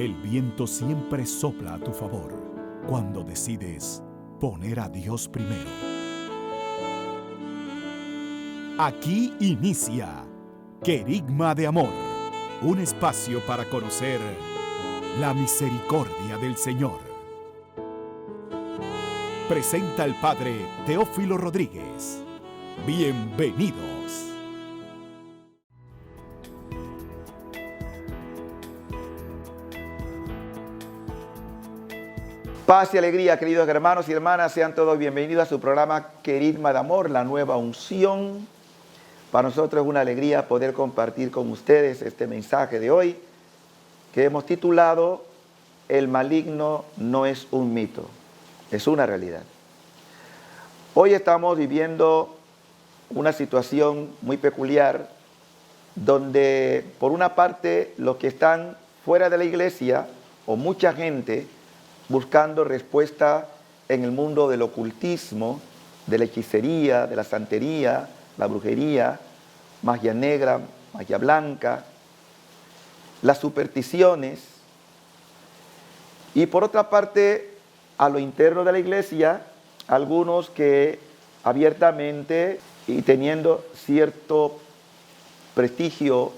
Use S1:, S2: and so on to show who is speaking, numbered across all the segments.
S1: El viento siempre sopla a tu favor cuando decides poner a Dios primero. Aquí inicia Querigma de Amor, un espacio para conocer la misericordia del Señor. Presenta el Padre Teófilo Rodríguez. Bienvenidos.
S2: Paz y alegría, queridos hermanos y hermanas, sean todos bienvenidos a su programa Querigma de Amor, la nueva unción. Para nosotros es una alegría poder compartir con ustedes este mensaje de hoy que hemos titulado El maligno no es un mito, es una realidad. Hoy estamos viviendo una situación muy peculiar donde por una parte los que están fuera de la iglesia o mucha gente buscando respuesta en el mundo del ocultismo, de la hechicería, de la santería, la brujería, magia negra, magia blanca, las supersticiones. Y por otra parte, a lo interno de la iglesia, algunos que abiertamente y teniendo cierto prestigio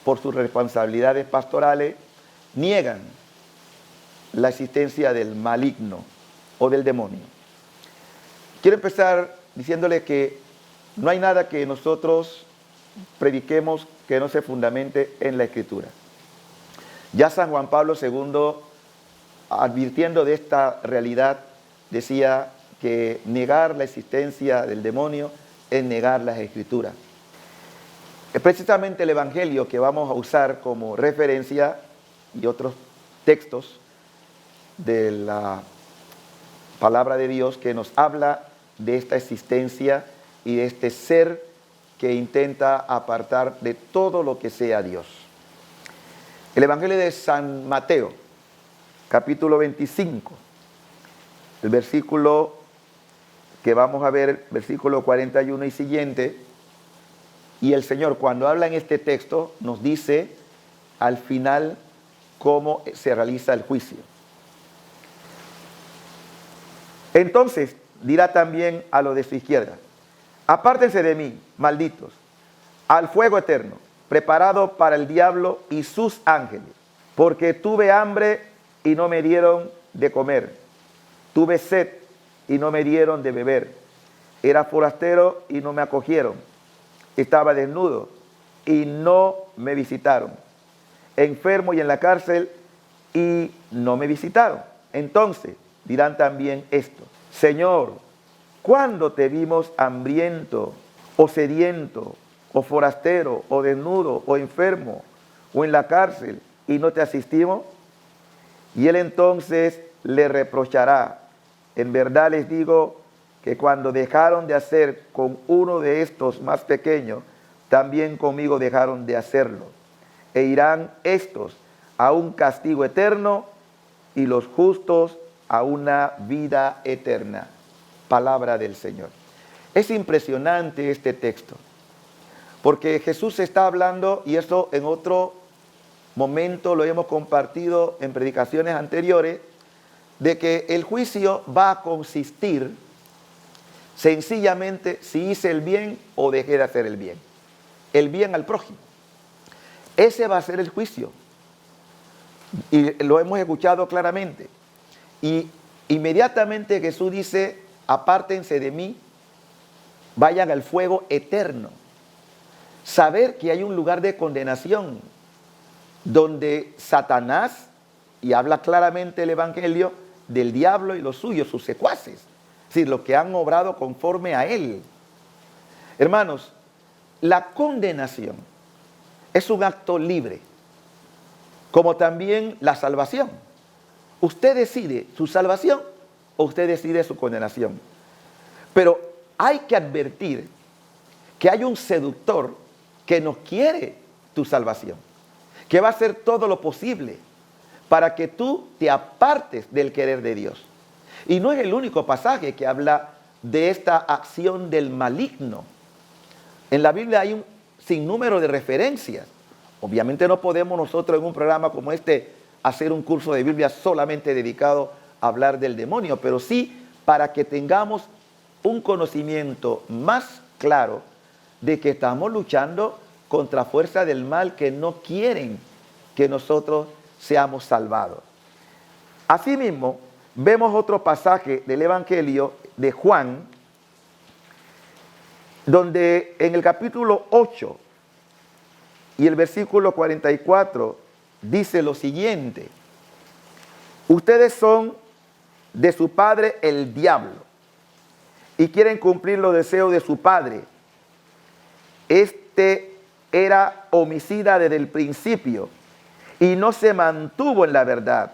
S2: por sus responsabilidades pastorales, niegan la existencia del maligno o del demonio. Quiero empezar diciéndole que no hay nada que nosotros prediquemos que no se fundamente en la Escritura. Ya San Juan Pablo II, advirtiendo de esta realidad, decía que negar la existencia del demonio es negar las Escrituras. Es precisamente el Evangelio que vamos a usar como referencia y otros textos de la palabra de Dios que nos habla de esta existencia y de este ser que intenta apartar de todo lo que sea Dios. El Evangelio de San Mateo, capítulo 25, el versículo que vamos a ver, versículo 41 y siguiente, y el Señor cuando habla en este texto nos dice al final cómo se realiza el juicio. Entonces dirá también a los de su izquierda: apártense de mí, malditos, al fuego eterno, preparado para el diablo y sus ángeles, porque tuve hambre y no me dieron de comer, tuve sed y no me dieron de beber, era forastero y no me acogieron, estaba desnudo y no me visitaron, enfermo y en la cárcel y no me visitaron. Entonces dirán también esto: Señor, ¿cuándo te vimos hambriento o sediento o forastero o desnudo o enfermo o en la cárcel y no te asistimos? Y él entonces le reprochará: en verdad les digo que cuando dejaron de hacer con uno de estos más pequeños, también conmigo dejaron de hacerlo. E irán estos a un castigo eterno y los justos a una vida eterna. Palabra del Señor. Es impresionante este texto, porque Jesús está hablando, y eso en otro momento lo hemos compartido en predicaciones anteriores, de que el juicio va a consistir sencillamente si hice el bien o dejé de hacer el bien al prójimo. Ese va a ser el juicio, y lo hemos escuchado claramente. Y inmediatamente Jesús dice: apártense de mí, vayan al fuego eterno. Saber que hay un lugar de condenación donde Satanás, y habla claramente el Evangelio del diablo y los suyos, sus secuaces, es decir, los que han obrado conforme a él. Hermanos, la condenación es un acto libre, como también la salvación. Usted decide su salvación o usted decide su condenación. Pero hay que advertir que hay un seductor que no quiere tu salvación, que va a hacer todo lo posible para que tú te apartes del querer de Dios. Y no es el único pasaje que habla de esta acción del maligno. En la Biblia hay un sinnúmero de referencias. Obviamente no podemos nosotros en un programa como este hacer un curso de Biblia solamente dedicado a hablar del demonio, pero sí para que tengamos un conocimiento más claro de que estamos luchando contra fuerzas del mal que no quieren que nosotros seamos salvados. Asimismo, vemos otro pasaje del Evangelio de Juan, donde en el capítulo 8 y el versículo 44 dice lo siguiente: ustedes son de su padre el diablo y quieren cumplir los deseos de su padre. Este era homicida desde el principio y no se mantuvo en la verdad,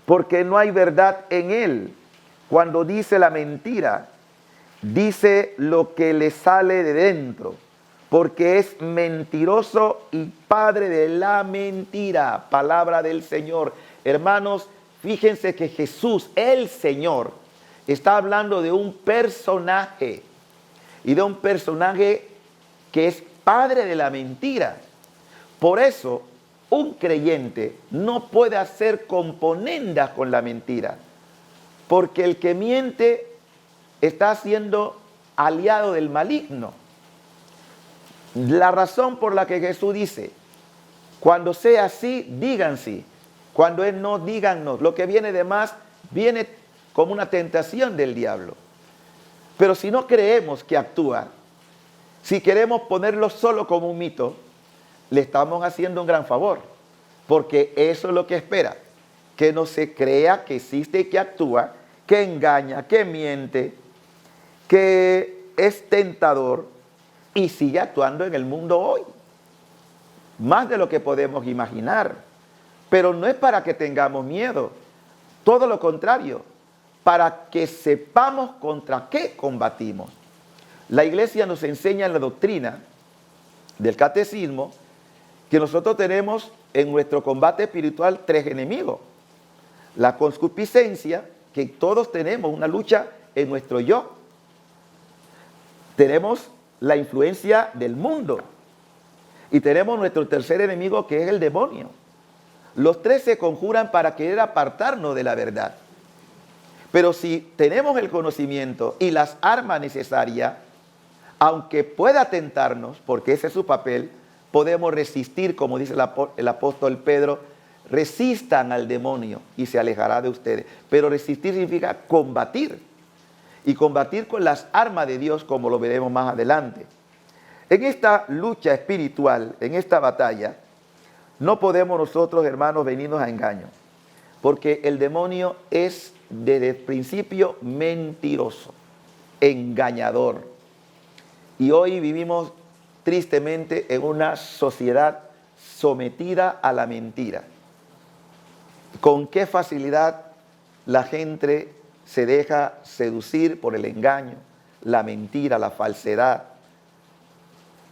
S2: porque no hay verdad en él. Cuando dice la mentira, dice lo que le sale de dentro, porque es mentiroso y padre de la mentira. Palabra del Señor. Hermanos, fíjense que Jesús, el Señor, está hablando de un personaje, y de un personaje que es padre de la mentira. Por eso, un creyente no puede hacer componendas con la mentira, porque el que miente está siendo aliado del maligno. La razón por la que Jesús dice, cuando sea así, digan sí. Cuando es no, digan no. Lo que viene de más viene como una tentación del diablo. Pero si no creemos que actúa, si queremos ponerlo solo como un mito, le estamos haciendo un gran favor, porque eso es lo que espera, que no se crea que existe y que actúa, que engaña, que miente, que es tentador y sigue actuando en el mundo hoy, más de lo que podemos imaginar. Pero no es para que tengamos miedo, todo lo contrario, para que sepamos contra qué combatimos. La iglesia nos enseña en la doctrina del catecismo que nosotros tenemos en nuestro combate espiritual 3 enemigos. La concupiscencia, que todos tenemos una lucha en nuestro yo. Tenemos la influencia del mundo. Y tenemos nuestro tercer enemigo, que es el demonio. Los 3 se conjuran para querer apartarnos de la verdad. Pero si tenemos el conocimiento y las armas necesarias, aunque pueda tentarnos, porque ese es su papel, podemos resistir, como dice el apóstol Pedro: resistan al demonio y se alejará de ustedes. Pero resistir significa combatir, y combatir con las armas de Dios, como lo veremos más adelante. En esta lucha espiritual, en esta batalla, no podemos nosotros, hermanos, venirnos a engaño, porque el demonio es desde el principio mentiroso, engañador. Y hoy vivimos tristemente en una sociedad sometida a la mentira. Con qué facilidad la gente se deja seducir por el engaño, la mentira, la falsedad.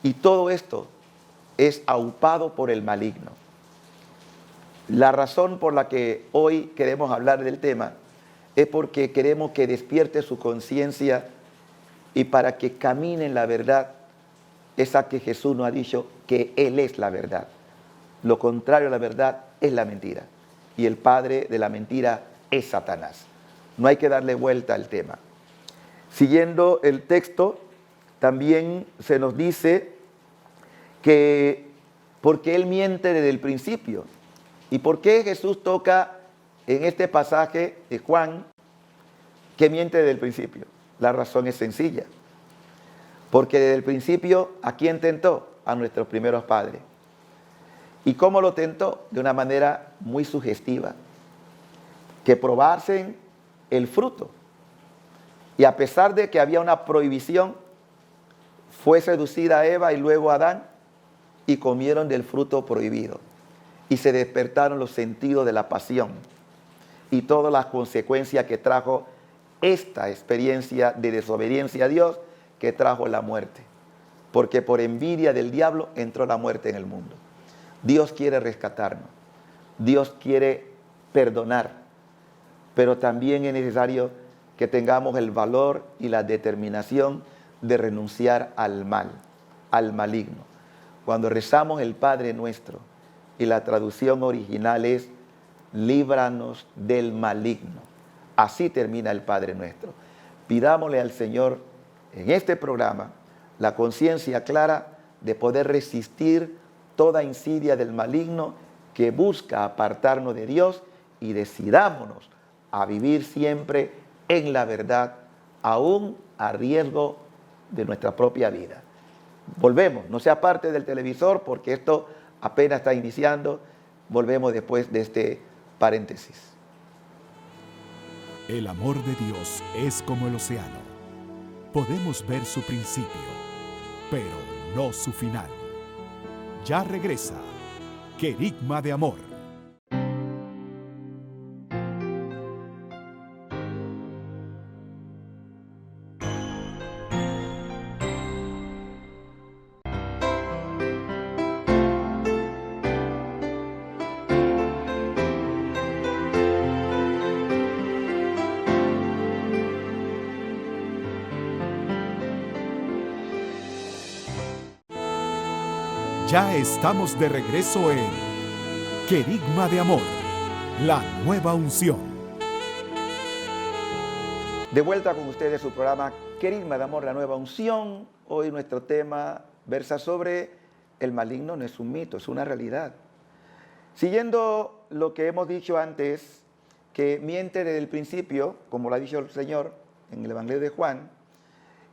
S2: Y todo esto es aupado por el maligno. La razón por la que hoy queremos hablar del tema es porque queremos que despierte su conciencia, y para que camine en la verdad, esa que Jesús nos ha dicho que Él es la verdad. Lo contrario a la verdad es la mentira. Y el padre de la mentira es Satanás. No hay que darle vuelta al tema. Siguiendo el texto, también se nos dice que porque Él miente desde el principio. ¿Y por qué Jesús toca en este pasaje de Juan que miente desde el principio? La razón es sencilla. Porque desde el principio, ¿a quién tentó? A nuestros primeros padres. ¿Y cómo lo tentó? De una manera muy sugestiva. Que probasen el fruto. Y a pesar de que había una prohibición, fue seducida Eva y luego Adán, y comieron del fruto prohibido. Y se despertaron los sentidos de la pasión y todas las consecuencias que trajo esta experiencia de desobediencia a Dios, que trajo la muerte. Porque por envidia del diablo entró la muerte en el mundo. Dios quiere rescatarnos. Dios quiere perdonar. Pero también es necesario que tengamos el valor y la determinación de renunciar al mal, al maligno. Cuando rezamos el Padre Nuestro, y la traducción original es: líbranos del maligno. Así termina el Padre Nuestro. Pidámosle al Señor en este programa la conciencia clara de poder resistir toda insidia del maligno que busca apartarnos de Dios, y decidámonos a vivir siempre en la verdad, aún a riesgo de nuestra propia vida. Volvemos, no sea parte del televisor porque esto apenas está iniciando. Volvemos después de este paréntesis.
S1: El amor de Dios es como el océano. Podemos ver su principio, pero no su final. Ya regresa Querigma de Amor. Ya estamos de regreso en Querigma de Amor, la nueva unción.
S2: De vuelta con ustedes su programa Querigma de Amor, la nueva unción. Hoy nuestro tema versa sobre el maligno no es un mito, es una realidad. Siguiendo lo que hemos dicho antes, que miente desde el principio, como lo ha dicho el Señor en el Evangelio de Juan,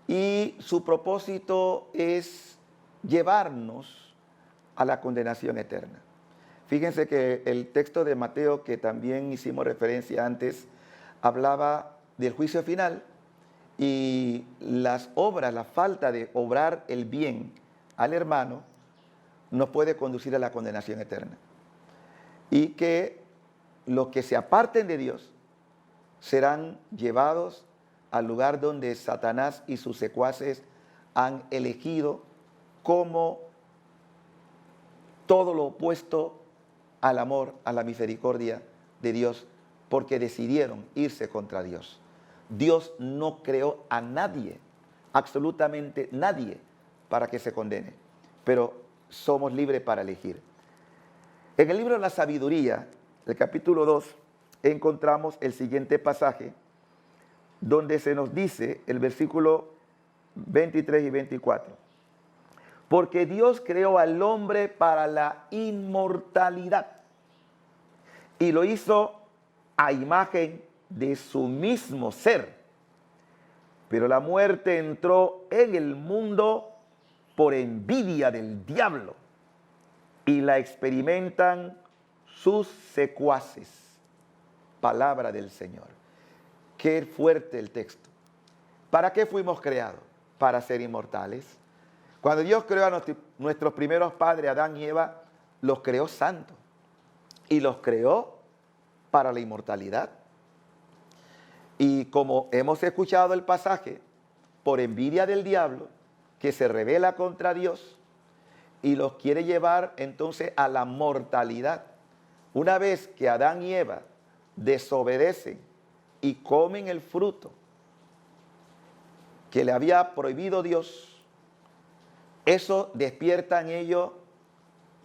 S2: y su propósito es llevarnos a la condenación eterna. Fíjense que el texto de Mateo, que también hicimos referencia antes, hablaba del juicio final y las obras, la falta de obrar el bien al hermano nos puede conducir a la condenación eterna. Y que los que se aparten de Dios serán llevados al lugar donde Satanás y sus secuaces han elegido como todo lo opuesto al amor, a la misericordia de Dios, porque decidieron irse contra Dios. Dios no creó a nadie, absolutamente nadie, para que se condene, pero somos libres para elegir. En el libro de la sabiduría, el capítulo 2, encontramos el siguiente pasaje, donde se nos dice, el versículo 23 y 24, porque Dios creó al hombre para la inmortalidad y lo hizo a imagen de su mismo ser. Pero la muerte entró en el mundo por envidia del diablo y la experimentan sus secuaces. Palabra del Señor. Qué fuerte el texto. ¿Para qué fuimos creados? Para ser inmortales. Cuando Dios creó a nuestros primeros padres, Adán y Eva, los creó santos y los creó para la inmortalidad. Y como hemos escuchado el pasaje, por envidia del diablo, que se rebela contra Dios y los quiere llevar entonces a la mortalidad. Una vez que Adán y Eva desobedecen y comen el fruto que le había prohibido Dios, eso despierta en ellos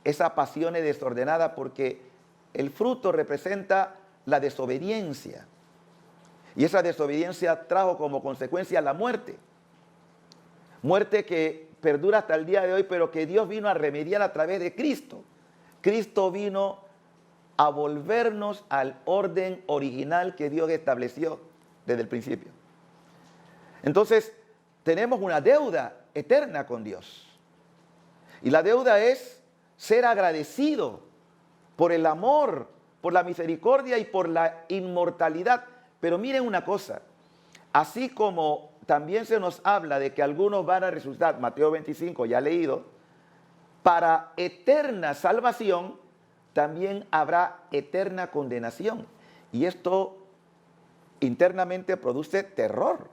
S2: esa pasión desordenada, porque el fruto representa la desobediencia. Y esa desobediencia trajo como consecuencia la muerte. Muerte que perdura hasta el día de hoy, pero que Dios vino a remediar a través de Cristo. Cristo vino a volvernos al orden original que Dios estableció desde el principio. Entonces, tenemos una deuda eterna con Dios. Y la deuda es ser agradecido por el amor, por la misericordia y por la inmortalidad. Pero miren una cosa, así como también se nos habla de que algunos van a resucitar, Mateo 25, ya leído, para eterna salvación, también habrá eterna condenación. Y esto internamente produce terror.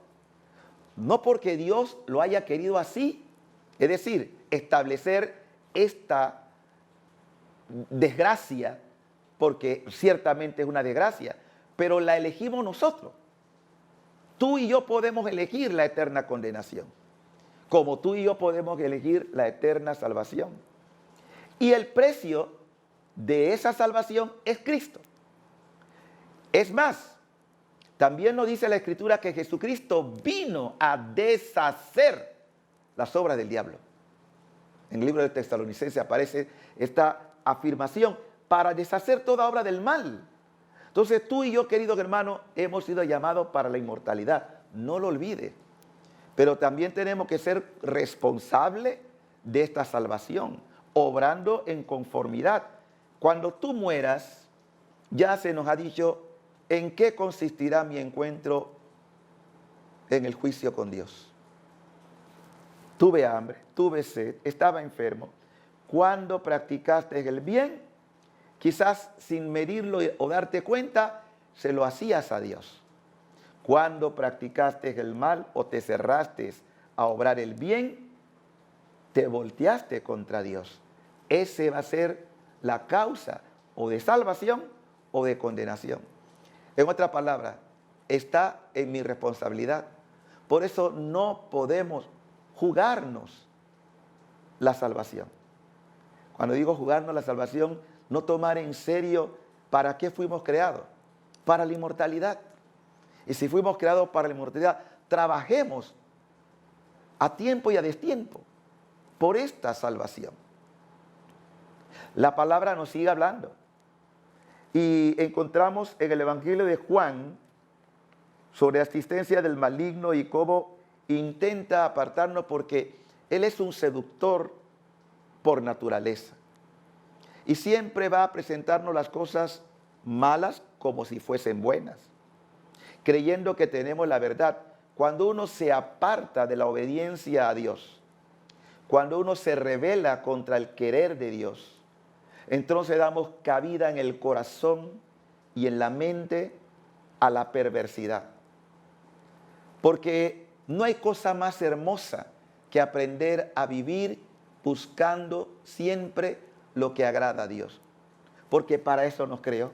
S2: No porque Dios lo haya querido así, es decir, establecer esta desgracia, porque ciertamente es una desgracia, pero la elegimos nosotros. Tú y yo podemos elegir la eterna condenación, como tú y yo podemos elegir la eterna salvación. Y el precio de esa salvación es Cristo. Es más, también nos dice la Escritura que Jesucristo vino a deshacer las obras del diablo. En el libro de Tesalonicenses aparece esta afirmación, para deshacer toda obra del mal. Entonces tú y yo, queridos hermanos, hemos sido llamados para la inmortalidad. No lo olvides. Pero también tenemos que ser responsables de esta salvación, obrando en conformidad. Cuando tú mueras, ya se nos ha dicho en qué consistirá mi encuentro en el juicio con Dios. Tuve hambre, tuve sed, estaba enfermo. Cuando practicaste el bien, quizás sin medirlo o darte cuenta, se lo hacías a Dios. Cuando practicaste el mal o te cerraste a obrar el bien, te volteaste contra Dios. Ese va a ser la causa o de salvación o de condenación. En otras palabras, está en mi responsabilidad. Por eso no podemos jugarnos la salvación. Cuando digo jugarnos la salvación, no tomar en serio para qué fuimos creados. Para la inmortalidad. Y si fuimos creados para la inmortalidad, trabajemos a tiempo y a destiempo por esta salvación. La palabra nos sigue hablando. Y encontramos en el Evangelio de Juan sobre la asistencia del maligno y cómo intenta apartarnos porque él es un seductor por naturaleza. Y siempre va a presentarnos las cosas malas como si fuesen buenas, creyendo que tenemos la verdad. Cuando uno se aparta de la obediencia a Dios, cuando uno se rebela contra el querer de Dios, entonces damos cabida en el corazón y en la mente a la perversidad. Porque no hay cosa más hermosa que aprender a vivir buscando siempre lo que agrada a Dios. Porque para eso nos creó,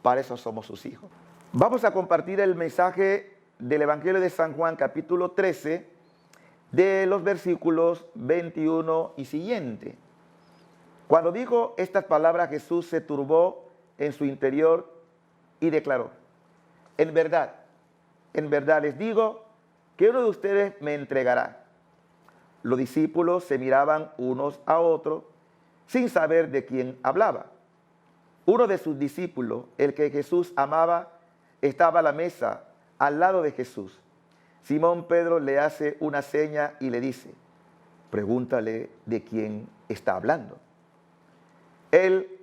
S2: para eso somos sus hijos. Vamos a compartir el mensaje del Evangelio de San Juan, capítulo 13, de los versículos 21 y siguiente. Cuando dijo estas palabras, Jesús se turbó en su interior y declaró: en verdad les digo que uno de ustedes me entregará. Los discípulos se miraban unos a otros sin saber de quién hablaba. Uno de sus discípulos, el que Jesús amaba, estaba a la mesa al lado de Jesús. Simón Pedro le hace una seña y le dice: pregúntale de quién está hablando. Él,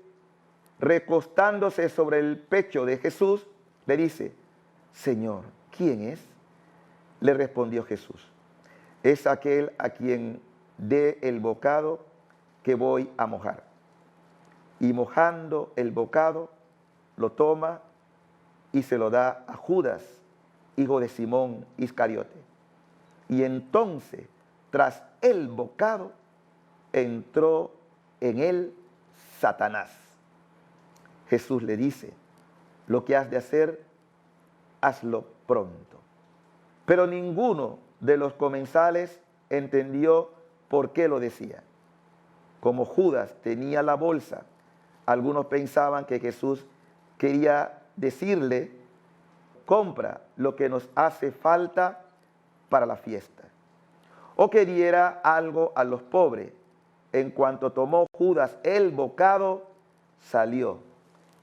S2: recostándose sobre el pecho de Jesús, le dice: Señor, ¿quién es? Le respondió Jesús: es aquel a quien dé el bocado que voy a mojar. Y mojando el bocado, lo toma y se lo da a Judas, hijo de Simón Iscariote. Y entonces, tras el bocado, entró en él Satanás. Jesús le dice: lo que has de hacer, hazlo pronto. Pero ninguno de los comensales entendió por qué lo decía. Como Judas tenía la bolsa, algunos pensaban que Jesús quería decirle: compra lo que nos hace falta para la fiesta, o que diera algo a los pobres. En cuanto tomó Judas el bocado, salió.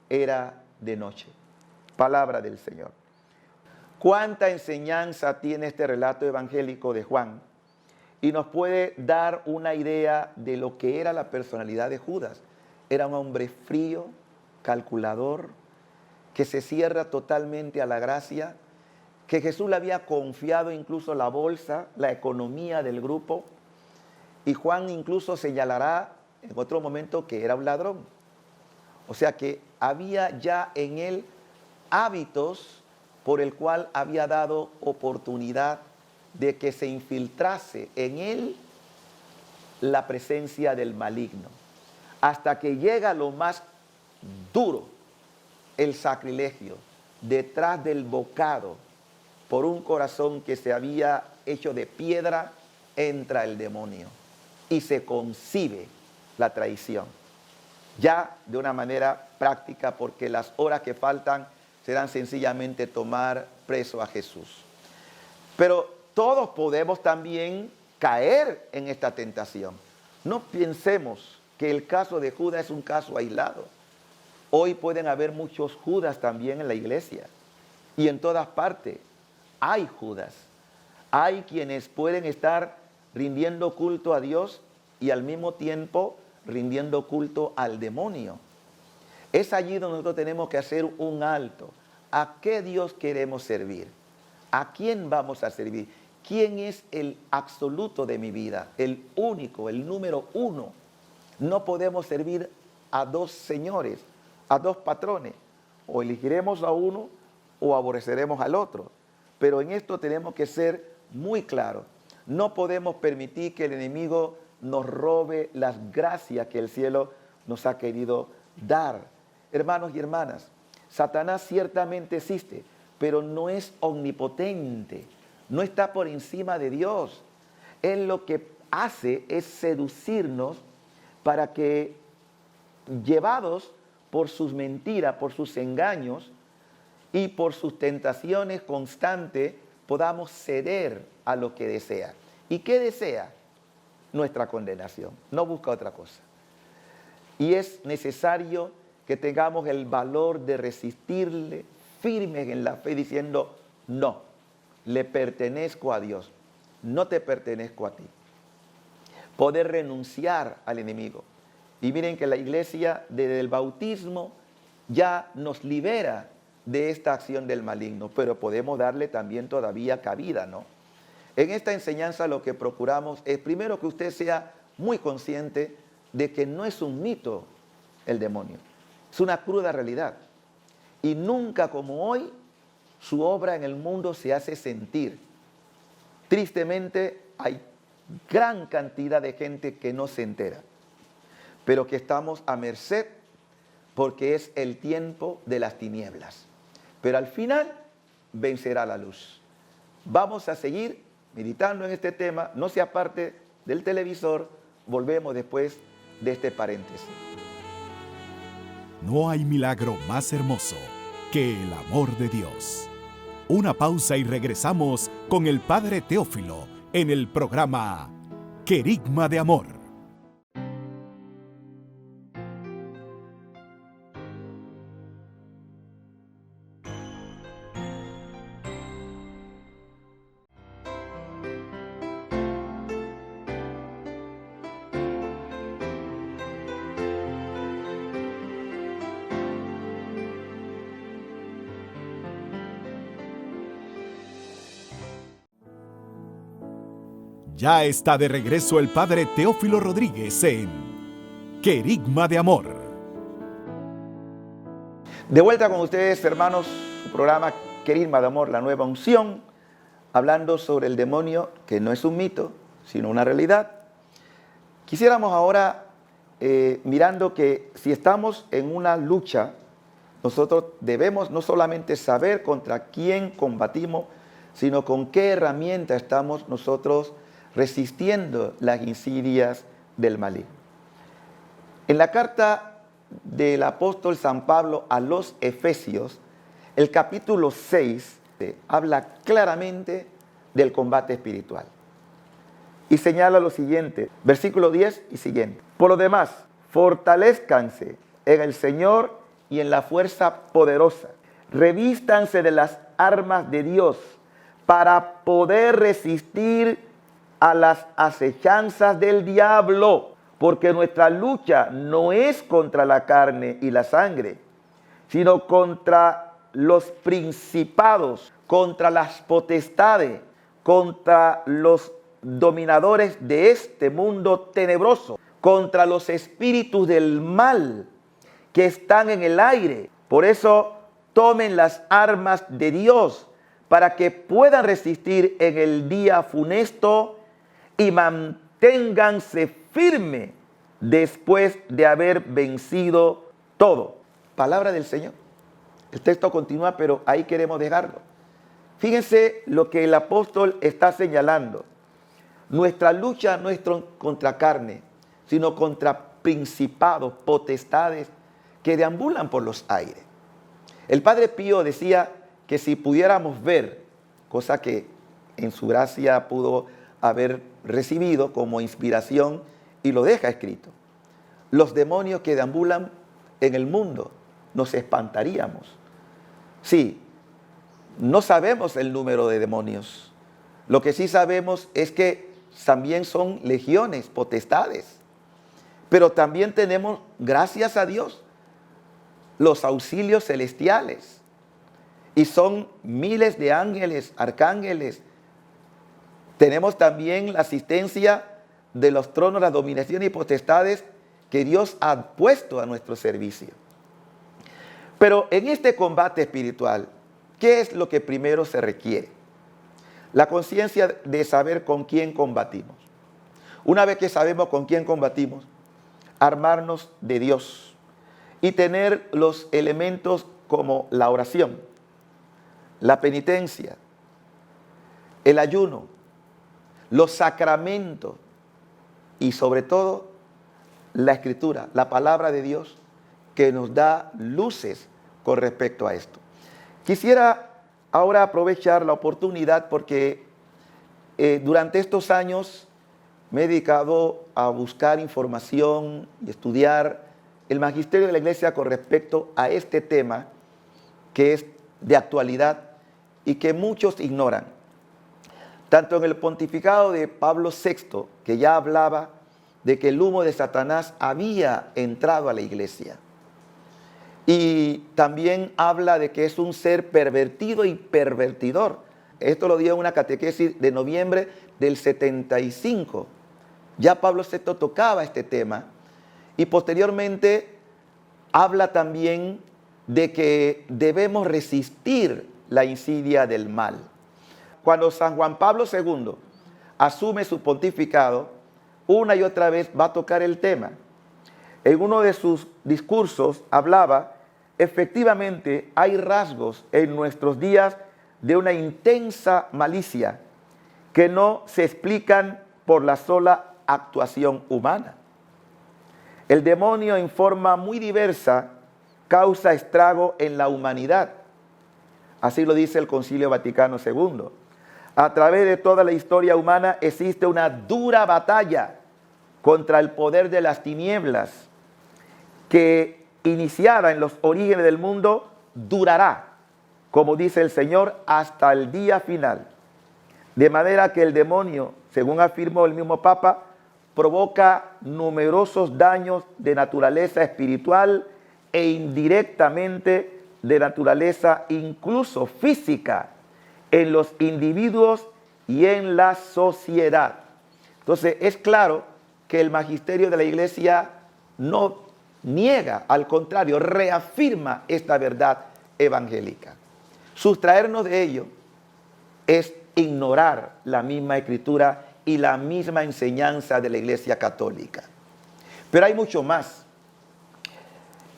S2: Era de noche. Palabra del Señor. ¿Cuánta enseñanza tiene este relato evangélico de Juan? Y nos puede dar una idea de lo que era la personalidad de Judas. Era un hombre frío, calculador, que se cierra totalmente a la gracia, que Jesús le había confiado incluso la bolsa, la economía del grupo, y Juan incluso señalará en otro momento que era un ladrón. O sea que había ya en él hábitos por el cual había dado oportunidad de que se infiltrase en él la presencia del maligno. Hasta que llega lo más duro, el sacrilegio, detrás del bocado, por un corazón que se había hecho de piedra, entra el demonio y se concibe la traición. Ya de una manera práctica, porque las horas que faltan serán sencillamente tomar preso a Jesús. Pero todos podemos también caer en esta tentación. No pensemos que el caso de Judas es un caso aislado. Hoy pueden haber muchos Judas también en la iglesia. Y en todas partes hay Judas. Hay quienes pueden estar rindiendo culto a Dios y al mismo tiempo rindiendo culto al demonio. Es allí donde nosotros tenemos que hacer un alto. ¿A qué Dios queremos servir? ¿A quién vamos a servir? ¿Quién es el absoluto de mi vida? El único, el número uno. No podemos servir a dos señores, a dos patrones. O elegiremos a uno o aborreceremos al otro. Pero en esto tenemos que ser muy claros. No podemos permitir que el enemigo nos robe las gracias que el cielo nos ha querido dar. Hermanos y hermanas, Satanás ciertamente existe, pero no es omnipotente, no está por encima de Dios. Él lo que hace es seducirnos para que, llevados por sus mentiras, por sus engaños y por sus tentaciones constantes, podamos ceder a lo que desea. ¿Y qué desea? Nuestra condenación. No busca otra cosa. Y es necesario que tengamos el valor de resistirle firmes en la fe, diciendo: no, le pertenezco a Dios, no te pertenezco a ti. Poder renunciar al enemigo. Y miren que la iglesia desde el bautismo ya nos libera de esta acción del maligno, pero podemos darle también todavía cabida, ¿no? En esta enseñanza lo que procuramos es primero que usted sea muy consciente de que no es un mito el demonio, es una cruda realidad. Y nunca como hoy su obra en el mundo se hace sentir. Tristemente hay gran cantidad de gente que no se entera, pero que estamos a merced porque es el tiempo de las tinieblas. Pero al final vencerá la luz. Vamos a seguir meditando en este tema. No se aparte del televisor. Volvemos después de este paréntesis.
S1: No hay milagro más hermoso que el amor de Dios. Una pausa y regresamos con el Padre Teófilo en el programa Querigma de Amor. Ya está de regreso el Padre Teófilo Rodríguez en Querigma de Amor.
S2: De vuelta con ustedes, hermanos, su programa Querigma de Amor, la nueva unción, hablando sobre el demonio, que no es un mito, sino una realidad. Quisiéramos ahora, mirando que si estamos en una lucha, nosotros debemos no solamente saber contra quién combatimos, sino con qué herramienta estamos nosotros resistiendo las insidias del maligno. En la carta del apóstol San Pablo a los Efesios, el capítulo 6 habla claramente del combate espiritual. Y señala lo siguiente, versículo 10 y siguiente. Por lo demás, fortalezcanse en el Señor y en la fuerza poderosa. Revístanse de las armas de Dios para poder resistir a las acechanzas del diablo, porque nuestra lucha no es contra la carne y la sangre, sino contra los principados, contra las potestades, contra los dominadores de este mundo tenebroso, contra los espíritus del mal que están en el aire. Por eso tomen las armas de Dios para que puedan resistir en el día funesto y manténganse firmes después de haber vencido todo. Palabra del Señor. El texto continúa, pero ahí queremos dejarlo. Fíjense lo que el apóstol está señalando. Nuestra lucha no es contra carne, sino contra principados, potestades que deambulan por los aires. El Padre Pío decía que si pudiéramos ver, cosa que en su gracia pudo haber recibido como inspiración y lo deja escrito, los demonios que deambulan en el mundo, nos espantaríamos. Sí, no sabemos el número de demonios. Lo que sí sabemos es que también son legiones, potestades. Pero también tenemos, gracias a Dios, los auxilios celestiales. Y son miles de ángeles, arcángeles. Tenemos también la asistencia de los tronos, las dominaciones y potestades que Dios ha puesto a nuestro servicio. Pero en este combate espiritual, ¿qué es lo que primero se requiere? La conciencia de saber con quién combatimos. Una vez que sabemos con quién combatimos, armarnos de Dios y tener los elementos como la oración, la penitencia, el ayuno, los sacramentos y sobre todo la Escritura, la palabra de Dios que nos da luces con respecto a esto. Quisiera ahora aprovechar la oportunidad porque durante estos años me he dedicado a buscar información y estudiar el magisterio de la Iglesia con respecto a este tema que es de actualidad y que muchos ignoran. Tanto en el pontificado de Pablo VI, que ya hablaba de que el humo de Satanás había entrado a la Iglesia. Y también habla de que es un ser pervertido y pervertidor. Esto lo dio en una catequesis de noviembre del 75. Ya Pablo VI tocaba este tema. Y posteriormente habla también de que debemos resistir la insidia del mal. Cuando San Juan Pablo II asume su pontificado, una y otra vez va a tocar el tema. En uno de sus discursos hablaba, efectivamente hay rasgos en nuestros días de una intensa malicia que no se explican por la sola actuación humana. El demonio en forma muy diversa causa estrago en la humanidad. Así lo dice el Concilio Vaticano II. A través de toda la historia humana existe una dura batalla contra el poder de las tinieblas que, iniciada en los orígenes del mundo, durará, como dice el Señor, hasta el día final. De manera que el demonio, según afirmó el mismo Papa, provoca numerosos daños de naturaleza espiritual e indirectamente de naturaleza incluso física en los individuos y en la sociedad. Entonces es claro que el magisterio de la Iglesia no niega, al contrario, reafirma esta verdad evangélica. Sustraernos de ello es ignorar la misma Escritura y la misma enseñanza de la Iglesia Católica. Pero hay mucho más.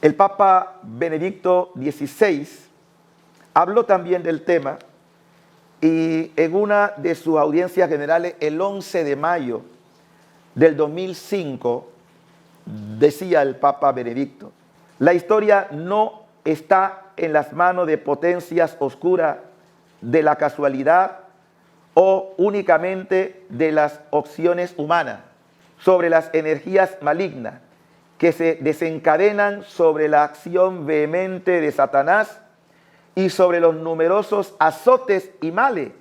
S2: El Papa Benedicto XVI habló también del tema y en una de sus audiencias generales el 11 de mayo del 2005 decía el Papa Benedicto: la historia no está en las manos de potencias oscuras de la casualidad o únicamente de las opciones humanas sobre las energías malignas que se desencadenan sobre la acción vehemente de Satanás y sobre los numerosos azotes y males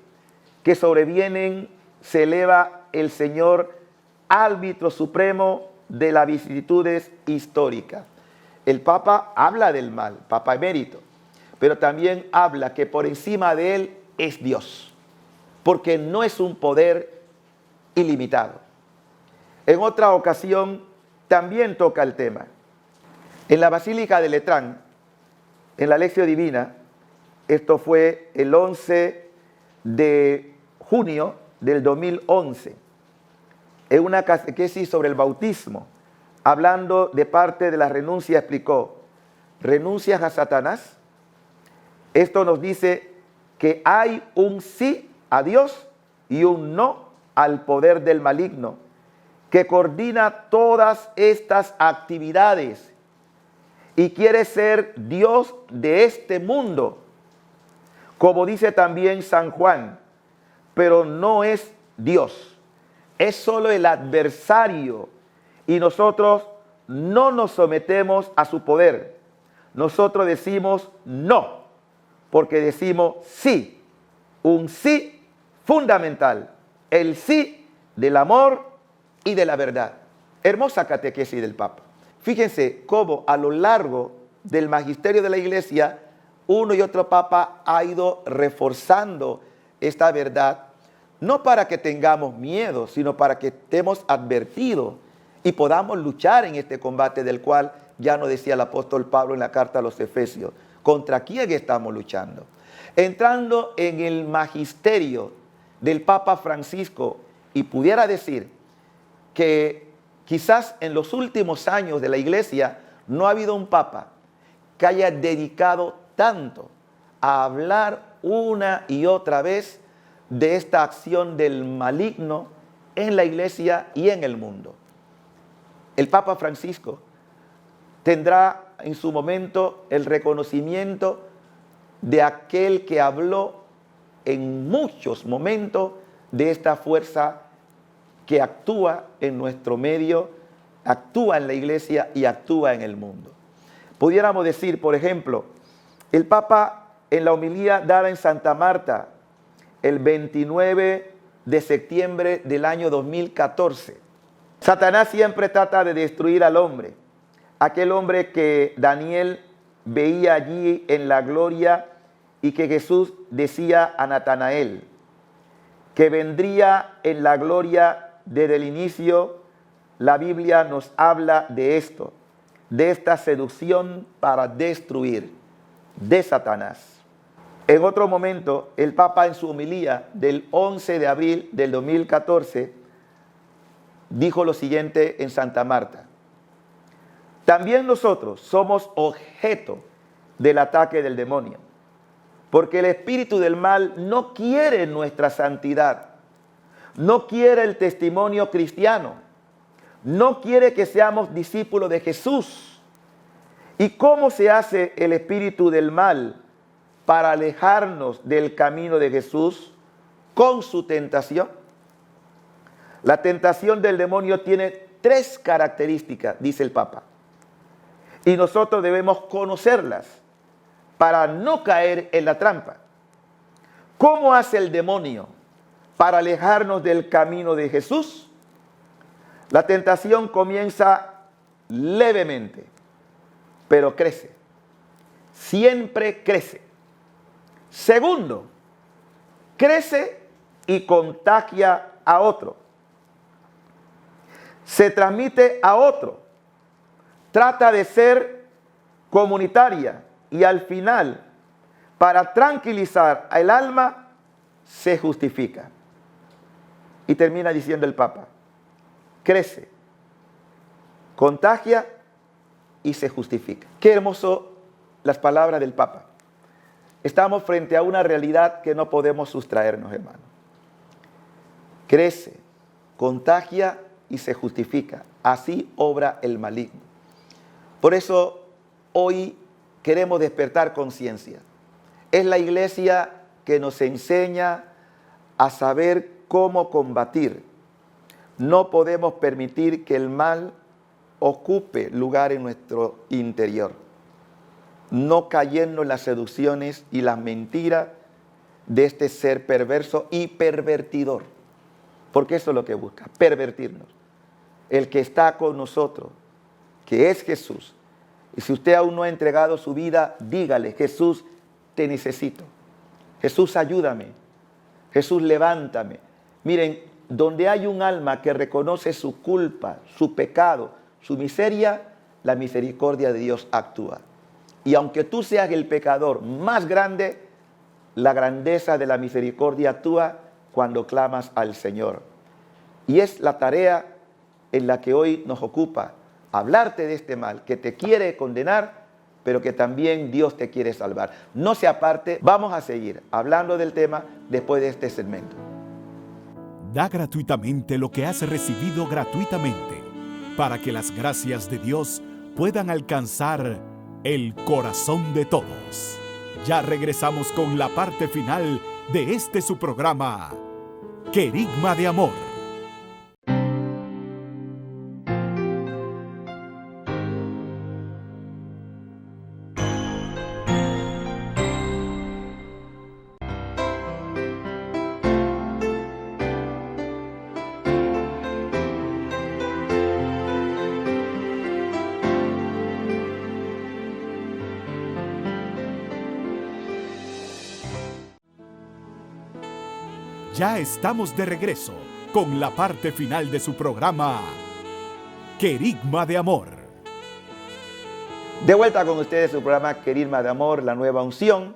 S2: que sobrevienen. Se eleva el Señor, árbitro supremo de las vicisitudes históricas. El Papa habla del mal, Papa emérito, pero también habla que por encima de él es Dios, porque no es un poder ilimitado. En otra ocasión también toca el tema. En la Basílica de Letrán, en la Lección Divina, esto fue el 11 de junio del 2011, en una catequesis sobre el bautismo, hablando de parte de la renuncia, explicó: ¿renuncias a Satanás? Esto nos dice que hay un sí a Dios y un no al poder del maligno, que coordina todas estas actividades y quiere ser Dios de este mundo, como dice también San Juan, pero no es Dios, es solo el adversario y nosotros no nos sometemos a su poder. Nosotros decimos no, porque decimos sí, un sí fundamental, el sí del amor y de la verdad. Hermosa catequesis del Papa. Fíjense cómo a lo largo del magisterio de la Iglesia, uno y otro Papa ha ido reforzando esta verdad, no para que tengamos miedo, sino para que estemos advertidos y podamos luchar en este combate del cual ya nos decía el apóstol Pablo en la carta a los Efesios. ¿Contra quién estamos luchando? Entrando en el magisterio del Papa Francisco, y pudiera decir que quizás en los últimos años de la Iglesia no ha habido un Papa que haya dedicado tanto a hablar una y otra vez de esta acción del maligno en la Iglesia y en el mundo. El Papa Francisco tendrá en su momento el reconocimiento de aquel que habló en muchos momentos de esta fuerza que actúa en nuestro medio, actúa en la Iglesia y actúa en el mundo. Pudiéramos decir, por ejemplo, el Papa en la homilía dada en Santa Marta el 29 de septiembre del año 2014. Satanás siempre trata de destruir al hombre, aquel hombre que Daniel veía allí en la gloria y que Jesús decía a Natanael, que vendría en la gloria desde el inicio. La Biblia nos habla de esto, de esta seducción para destruir de Satanás. En otro momento, el Papa en su homilía del 11 de abril del 2014 dijo lo siguiente en Santa Marta: también nosotros somos objeto del ataque del demonio, porque el espíritu del mal no quiere nuestra santidad, no quiere el testimonio cristiano, no quiere que seamos discípulos de Jesús. ¿Y cómo se hace el espíritu del mal para alejarnos del camino de Jesús? Con su tentación. La tentación del demonio tiene 3 características, dice el Papa, y nosotros debemos conocerlas para no caer en la trampa. ¿Cómo hace el demonio para alejarnos del camino de Jesús? La tentación comienza levemente, pero crece. Siempre crece. Segundo, crece y contagia a otro. Se transmite a otro. Trata de ser comunitaria y al final, para tranquilizar al alma, se justifica. Y termina diciendo el Papa: crece, contagia y se justifica. Qué hermoso las palabras del Papa. Estamos frente a una realidad que no podemos sustraernos, hermano. Crece, contagia y se justifica. Así obra el maligno. Por eso hoy queremos despertar conciencia. Es la Iglesia que nos enseña a saber cómo combatir. No podemos permitir que el mal ocupe lugar en nuestro interior. No cayendo en las seducciones y las mentiras de este ser perverso y pervertidor. Porque eso es lo que busca, pervertirnos. El que está con nosotros, que es Jesús. Y si usted aún no ha entregado su vida, dígale: Jesús, te necesito. Jesús, ayúdame. Jesús, levántame. Miren, donde hay un alma que reconoce su culpa, su pecado, su miseria, la misericordia de Dios actúa. Y aunque tú seas el pecador más grande, la grandeza de la misericordia actúa cuando clamas al Señor. Y es la tarea en la que hoy nos ocupa, hablarte de este mal que te quiere condenar, pero que también Dios te quiere salvar. No se aparte, vamos a seguir hablando del tema después de este segmento.
S1: Da gratuitamente lo que has recibido gratuitamente, para que las gracias de Dios puedan alcanzar el corazón de todos. Ya regresamos con la parte final de este su programa, Querigma de Amor. Ya estamos de regreso con la parte final de su programa, Querigma de Amor.
S2: De vuelta con ustedes su programa Querigma de Amor, la nueva unción.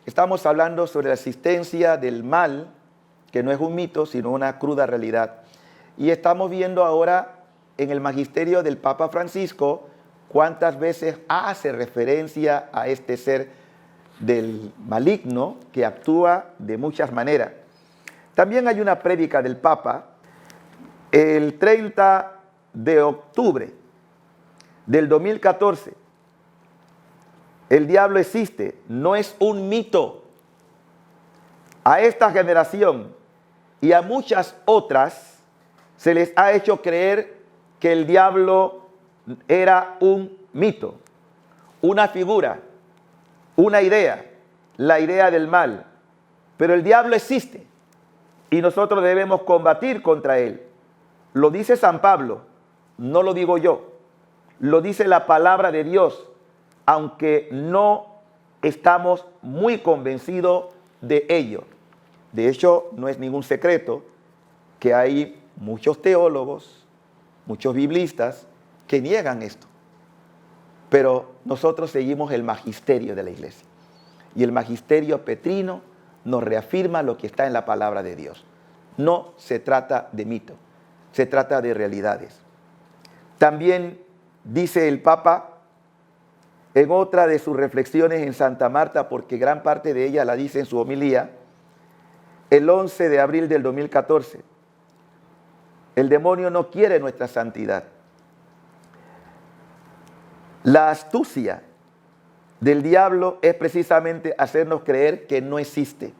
S2: Estamos hablando sobre la existencia del mal, que no es un mito, sino una cruda realidad. Y estamos viendo ahora en el magisterio del Papa Francisco cuántas veces hace referencia a este ser del maligno que actúa de muchas maneras. También hay una prédica del Papa el 30 de octubre del 2014. El diablo existe, no es un mito. A esta generación y a muchas otras se les ha hecho creer que el diablo era un mito, una figura, una idea, la idea del mal. Pero el diablo existe. Y nosotros debemos combatir contra él. Lo dice San Pablo, no lo digo yo. Lo dice la palabra de Dios, aunque no estamos muy convencidos de ello. De hecho, no es ningún secreto que hay muchos teólogos, muchos biblistas que niegan esto. Pero nosotros seguimos el magisterio de la iglesia. Y el magisterio petrino nos reafirma lo que está en la palabra de Dios. No se trata de mito, se trata de realidades. También dice el Papa en otra de sus reflexiones en Santa Marta, porque gran parte de ella la dice en su homilía, el 11 de abril del 2014, el demonio no quiere nuestra santidad. La astucia del diablo es precisamente hacernos creer que no existe.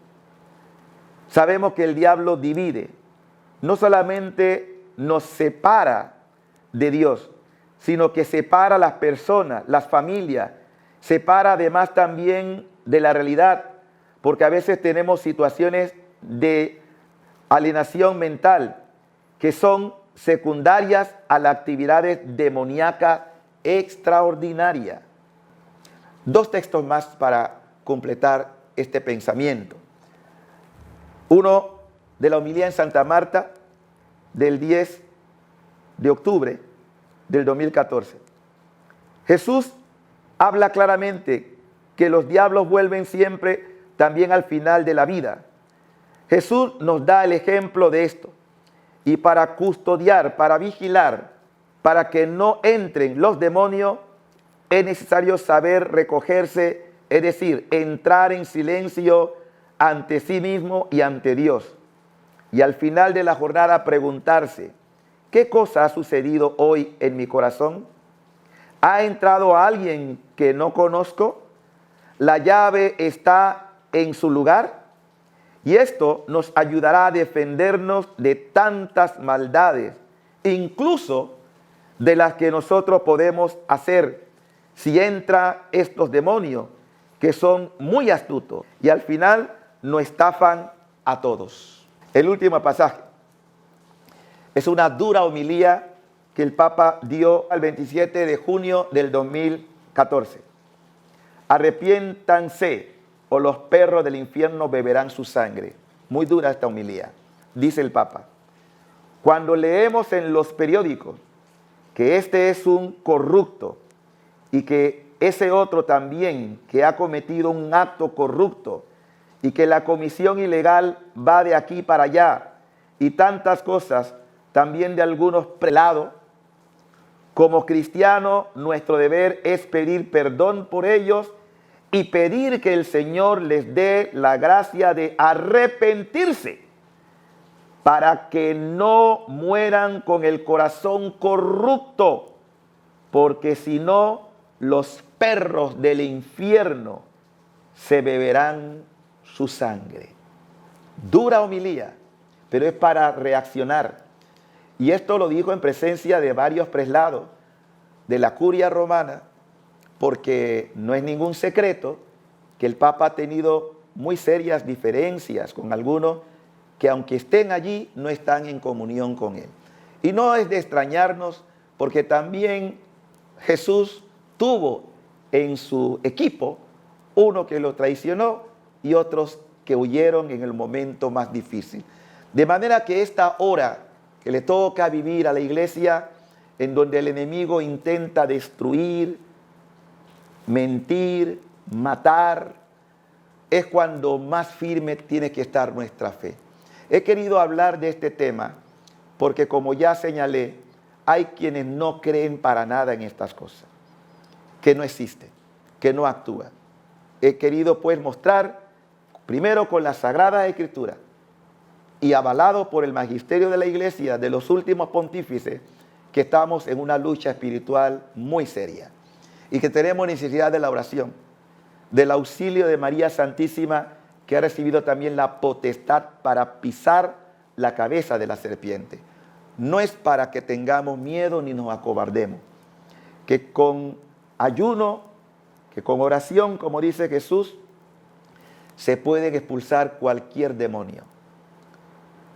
S2: Sabemos que el diablo divide, no solamente nos separa de Dios, sino que separa a las personas, las familias, separa además también de la realidad, porque a veces tenemos situaciones de alienación mental que son secundarias a las actividades demoníacas extraordinarias. Dos textos más para completar este pensamiento. Uno de la homilía en Santa Marta del 10 de octubre del 2014. Jesús habla claramente que los diablos vuelven siempre también al final de la vida. Jesús nos da el ejemplo de esto. Y para custodiar, para vigilar, para que no entren los demonios, es necesario saber recogerse, es decir, entrar en silencio ante sí mismo y ante Dios. Y al final de la jornada preguntarse, ¿qué cosa ha sucedido hoy en mi corazón? ¿Ha entrado alguien que no conozco? ¿La llave está en su lugar? Y esto nos ayudará a defendernos de tantas maldades, incluso de las que nosotros podemos hacer si entra estos demonios, que son muy astutos y al final nos estafan a todos. El último pasaje es una dura homilía que el Papa dio el 27 de junio del 2014. Arrepiéntanse o los perros del infierno beberán su sangre. Muy dura esta homilía, dice el Papa. Cuando leemos en los periódicos que este es un corrupto y que ese otro también que ha cometido un acto corrupto y que la comisión ilegal va de aquí para allá y tantas cosas, también de algunos prelados, como cristianos nuestro deber es pedir perdón por ellos y pedir que el Señor les dé la gracia de arrepentirse para que no mueran con el corazón corrupto, porque si no, los perros del infierno se beberán su sangre. Dura homilía, pero es para reaccionar. Y esto lo dijo en presencia de varios preslados de la curia romana, porque no es ningún secreto que el Papa ha tenido muy serias diferencias con algunos que, aunque estén allí, no están en comunión con él. Y no es de extrañarnos, porque también Jesús tuvo en su equipo uno que lo traicionó y otros que huyeron en el momento más difícil. De manera que esta hora que le toca vivir a la iglesia, en donde el enemigo intenta destruir, mentir, matar, es cuando más firme tiene que estar nuestra fe. He querido hablar de este tema porque, como ya señalé, hay quienes no creen para nada en estas cosas, que no existen, que no actúan. He querido pues mostrar, primero con la Sagrada Escritura y avalado por el magisterio de la Iglesia de los últimos pontífices, que estamos en una lucha espiritual muy seria y que tenemos necesidad de la oración, del auxilio de María Santísima, que ha recibido también la potestad para pisar la cabeza de la serpiente. No es para que tengamos miedo ni nos acobardemos, que con ayuno, que con oración, como dice Jesús, se pueden expulsar cualquier demonio.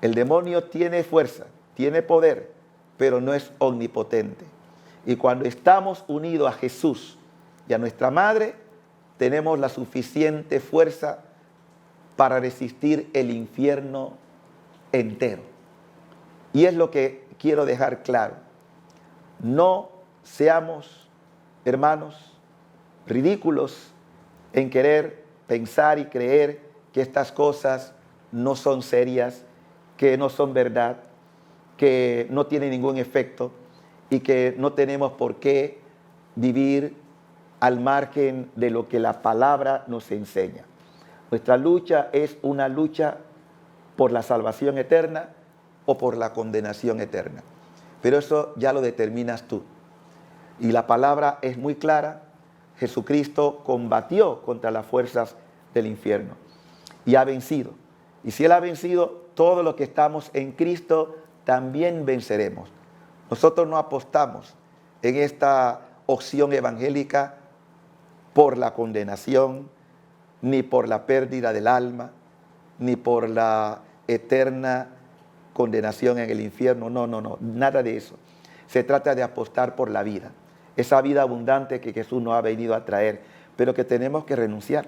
S2: El demonio tiene fuerza, tiene poder, pero no es omnipotente. Y cuando estamos unidos a Jesús y a nuestra Madre, tenemos la suficiente fuerza para resistir el infierno entero. Y es lo que quiero dejar claro. No seamos, hermanos, ridículos en querer pensar y creer que estas cosas no son serias, que no son verdad, que no tienen ningún efecto y que no tenemos por qué vivir al margen de lo que la palabra nos enseña. Nuestra lucha es una lucha por la salvación eterna o por la condenación eterna. Pero eso ya lo determinas tú. Y la palabra es muy clara. Jesucristo combatió contra las fuerzas del infierno y ha vencido. Y si Él ha vencido, todos los que estamos en Cristo también venceremos. Nosotros no apostamos en esta opción evangélica por la condenación, ni por la pérdida del alma, ni por la eterna condenación en el infierno. No, nada de eso. Se trata de apostar por la vida, esa vida abundante que Jesús nos ha venido a traer, pero que tenemos que renunciar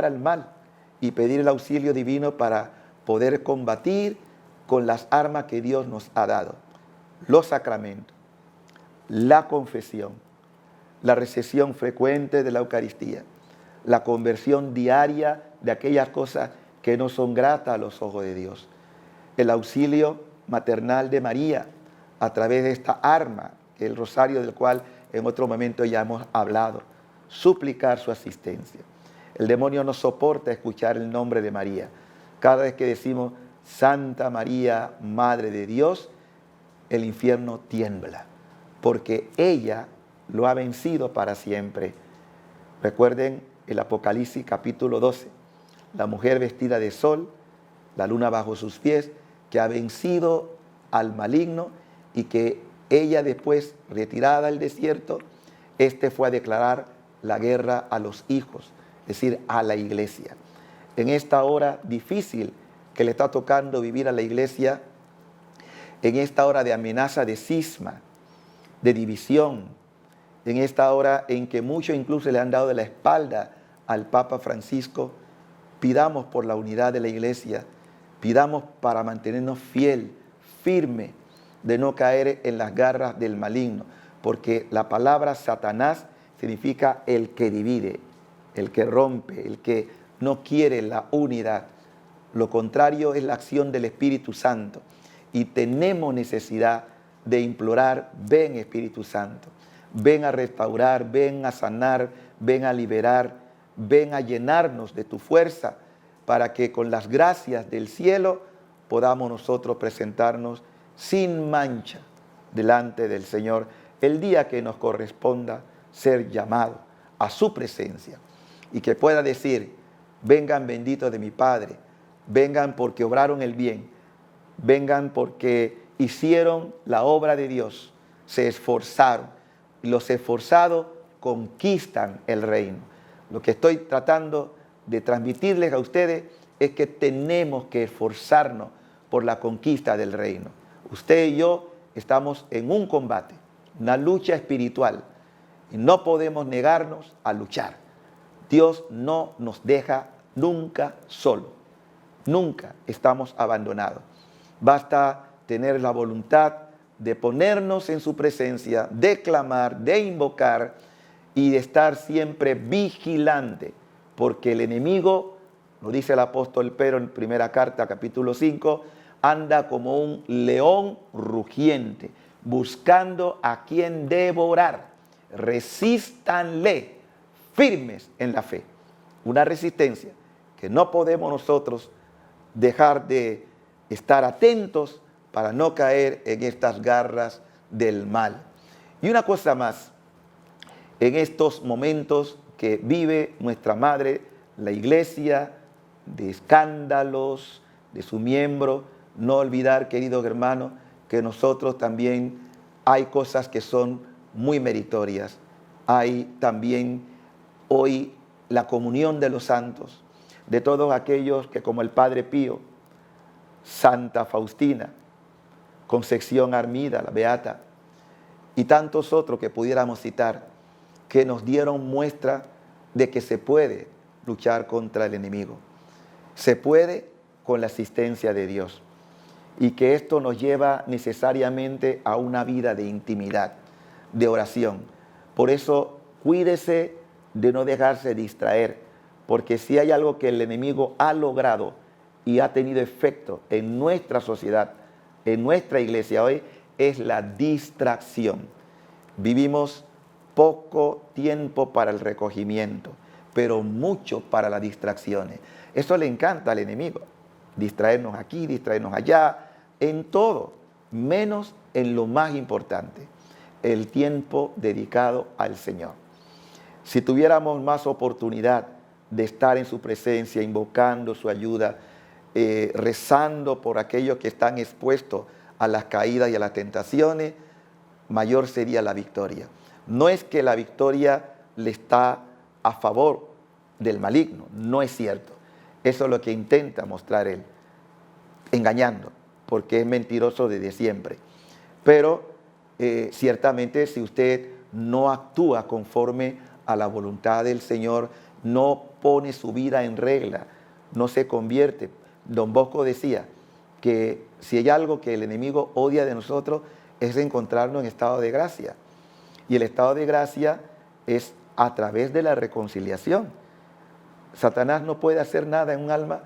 S2: al mal y pedir el auxilio divino para poder combatir con las armas que Dios nos ha dado: los sacramentos, la confesión, la recepción frecuente de la Eucaristía, la conversión diaria de aquellas cosas que no son gratas a los ojos de Dios, el auxilio maternal de María a través de esta arma, el rosario del cual en otro momento ya hemos hablado, suplicar su asistencia. El demonio no soporta escuchar el nombre de María. Cada vez que decimos Santa María, Madre de Dios, el infierno tiembla, porque ella lo ha vencido para siempre. Recuerden el Apocalipsis capítulo 12, la mujer vestida de sol, la luna bajo sus pies, que ha vencido al maligno y que ella después, retirada al desierto, fue a declarar la guerra a los hijos, es decir, a la iglesia. En esta hora difícil que le está tocando vivir a la iglesia, en esta hora de amenaza de cisma, de división, en esta hora en que muchos incluso le han dado de la espalda al Papa Francisco, pidamos por la unidad de la iglesia, pidamos para mantenernos firme, de no caer en las garras del maligno, porque la palabra Satanás significa el que divide, el que rompe, el que no quiere la unidad. Lo contrario es la acción del Espíritu Santo, y tenemos necesidad de implorar: ven Espíritu Santo, ven a restaurar, ven a sanar, ven a liberar, ven a llenarnos de tu fuerza, para que con las gracias del cielo podamos nosotros presentarnos sin mancha delante del Señor el día que nos corresponda, ser llamado a su presencia y que pueda decir: vengan benditos de mi Padre, vengan porque obraron el bien, vengan porque hicieron la obra de Dios, se esforzaron, y los esforzados conquistan el reino. Lo que estoy tratando de transmitirles a ustedes es que tenemos que esforzarnos por la conquista del reino. Usted y yo estamos en un combate, una lucha espiritual, y no podemos negarnos a luchar. Dios no nos deja nunca solo, nunca estamos abandonados. Basta tener la voluntad de ponernos en su presencia, de clamar, de invocar y de estar siempre vigilante, porque el enemigo, lo dice el apóstol Pedro en primera carta, capítulo 5, anda como un león rugiente, buscando a quien devorar. Resístanle firmes en la fe. Una resistencia que no podemos nosotros dejar de estar atentos para no caer en estas garras del mal. Y una cosa más, en estos momentos que vive nuestra madre, la iglesia, de escándalos de su miembro, no olvidar, queridos hermanos, que nosotros también hay cosas que son muy meritorias. Hay también hoy la comunión de los santos, de todos aquellos que, como el Padre Pío, Santa Faustina, Concepción Armida, la Beata, y tantos otros que pudiéramos citar, que nos dieron muestra de que se puede luchar contra el enemigo. Se puede con la asistencia de Dios. Y que esto nos lleva necesariamente a una vida de intimidad, de oración. Por eso, cuídese de no dejarse distraer, porque si hay algo que el enemigo ha logrado y ha tenido efecto en nuestra sociedad, en nuestra iglesia hoy, es la distracción. Vivimos poco tiempo para el recogimiento, pero mucho para las distracciones. Eso le encanta al enemigo, distraernos aquí, distraernos allá, en todo, menos en lo más importante, el tiempo dedicado al Señor. Si tuviéramos más oportunidad de estar en su presencia, invocando su ayuda, rezando por aquellos que están expuestos a las caídas y a las tentaciones, mayor sería la victoria. No es que la victoria le está a favor del maligno, no es cierto. Eso es lo que intenta mostrar él, engañando, porque es mentiroso desde siempre. Pero ciertamente si usted no actúa conforme a la voluntad del Señor, no pone su vida en regla, no se convierte. Don Bosco decía que si hay algo que el enemigo odia de nosotros es encontrarnos en estado de gracia. Y el estado de gracia es a través de la reconciliación. Satanás no puede hacer nada en un alma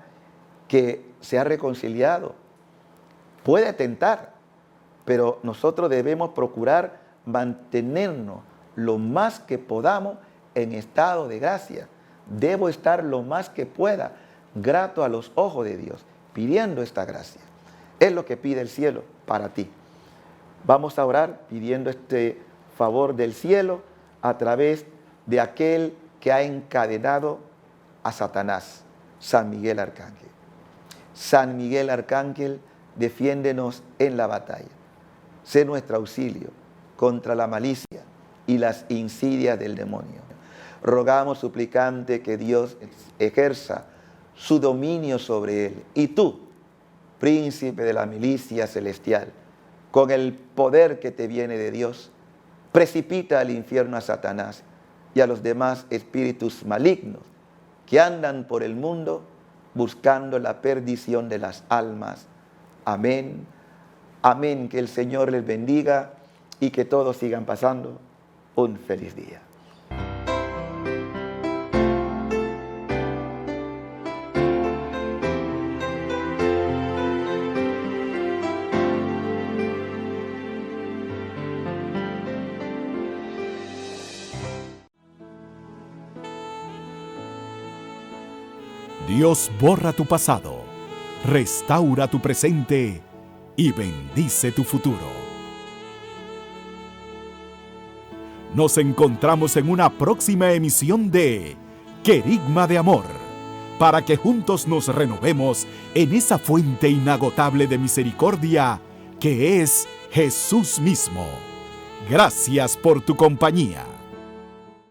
S2: que se ha reconciliado. Puede tentar, pero nosotros debemos procurar mantenernos lo más que podamos en estado de gracia. Debo estar lo más que pueda grato a los ojos de Dios, pidiendo esta gracia. Es lo que pide el cielo para ti. Vamos a orar pidiendo este favor del cielo a través de aquel que ha encadenado a Satanás, San Miguel Arcángel. San Miguel Arcángel, defiéndenos en la batalla. Sé nuestro auxilio contra la malicia y las insidias del demonio. Rogamos, suplicante, que Dios ejerza su dominio sobre él. Y tú, príncipe de la milicia celestial, con el poder que te viene de Dios, precipita al infierno a Satanás y a los demás espíritus malignos que andan por el mundo buscando la perdición de las almas. Amén. Amén. Que el Señor les bendiga y que todos sigan pasando un feliz día.
S1: Dios borra tu pasado, restaura tu presente y bendice tu futuro. Nos encontramos en una próxima emisión de Querigma de Amor, para que juntos nos renovemos en esa fuente inagotable de misericordia que es Jesús mismo. Gracias por tu compañía.